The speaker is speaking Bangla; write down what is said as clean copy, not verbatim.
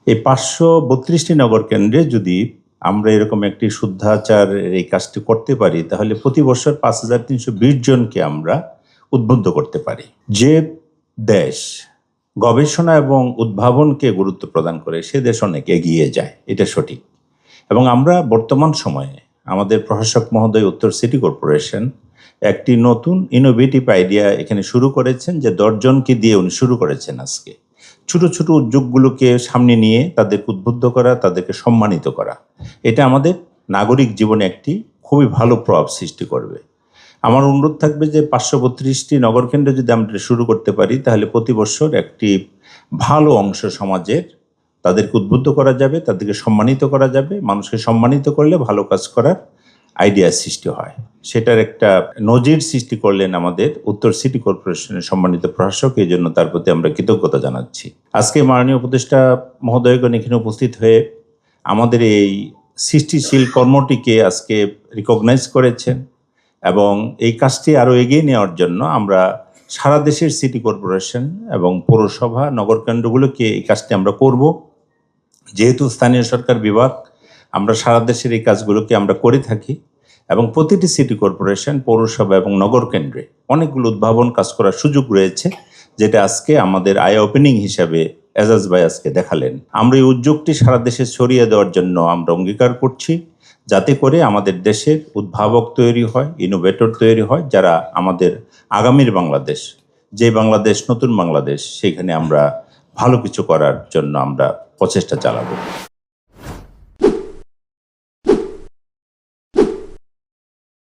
এই 532টি নগর কেন্দ্রে যদি আমরা এরকম একটি শুদ্ধাচারের এই কাজটি করতে পারি, তাহলে প্রতি বছর 5320 জনকে আমরা উদ্বুদ্ধ করতে পারি। যে দেশ গবেষণা এবং উদ্ভাবনকে গুরুত্ব প্রদান করে সে দেশ অনেক এগিয়ে যায়, এটা সঠিক। এবং আমরা বর্তমান সময়ে আমাদের প্রশাসক মহোদয় উত্তর সিটি কর্পোরেশন একটি নতুন ইনোভেটিভ আইডিয়া এখানে শুরু করেছেন, যে 10 জনকে দিয়ে উনি শুরু করেছেন। আজকে ছোট ছোট উদ্যোগগুলোকে সামনে নিয়ে তাদেরকে উদ্বুদ্ধ করা, তাদেরকে সম্মানিত করা, এটা আমাদের নাগরিক জীবনে একটি খুবই ভালো প্রভাব সৃষ্টি করবে। আমার অনুরোধ থাকবে যে 532টি নগর কেন্দ্র যদি আমরা শুরু করতে পারি, তাহলে প্রতি বছর একটি ভালো অংশ সমাজের তাদেরকে উদ্বুদ্ধ করা যাবে, তাদেরকে সম্মানিত করা যাবে। মানুষকে সম্মানিত করলে ভালো কাজ করার আইডিয়া সৃষ্টি হয়। সেটার একটা নজির সৃষ্টি করলেন আমাদের উত্তর সিটি কর্পোরেশনের সম্মানিত প্রশাসক। এই জন্য তার প্রতি আমরা কৃতজ্ঞতা জানাচ্ছি। আজকে মাননীয় উপদেষ্টা মহোদয়গণ এখানে উপস্থিত হয়ে আমাদের এই সৃষ্টিশীল কর্মটিকে আজকে রিকগনাইজ করেছেন, এবং এই কাজটি আরও এগিয়ে নেওয়ার জন্য আমরা সারা দেশের সিটি কর্পোরেশন এবং পৌরসভা নগর কেন্দ্রগুলোকে এই কাজটি আমরা করব। যেহেতু স্থানীয় সরকার বিভাগ, আমরা সারা দেশের এই কাজগুলোকে আমরা করে থাকি, এবং প্রতিটি সিটি কর্পোরেশন, পৌরসভা এবং নগর কেন্দ্রে অনেকগুলো উদ্ভাবন কাজ করার সুযোগ রয়েছে, যেটা আজকে আমাদের আই ওপেনিং হিসাবে এজাজ ভাই আজকে দেখালেন। আমরা এই উদ্যোগটি সারা দেশে ছড়িয়ে দেওয়ার জন্য আমরা অঙ্গীকার করছি, যাতে করে আমাদের দেশের উদ্ভাবক তৈরি হয়, ইনোভেটর তৈরি হয়, যারা আমাদের আগামীর বাংলাদেশ, যে বাংলাদেশ নতুন বাংলাদেশ, সেখানে আমরা ভালো কিছু করার জন্য আমরা প্রচেষ্টা চালাবো।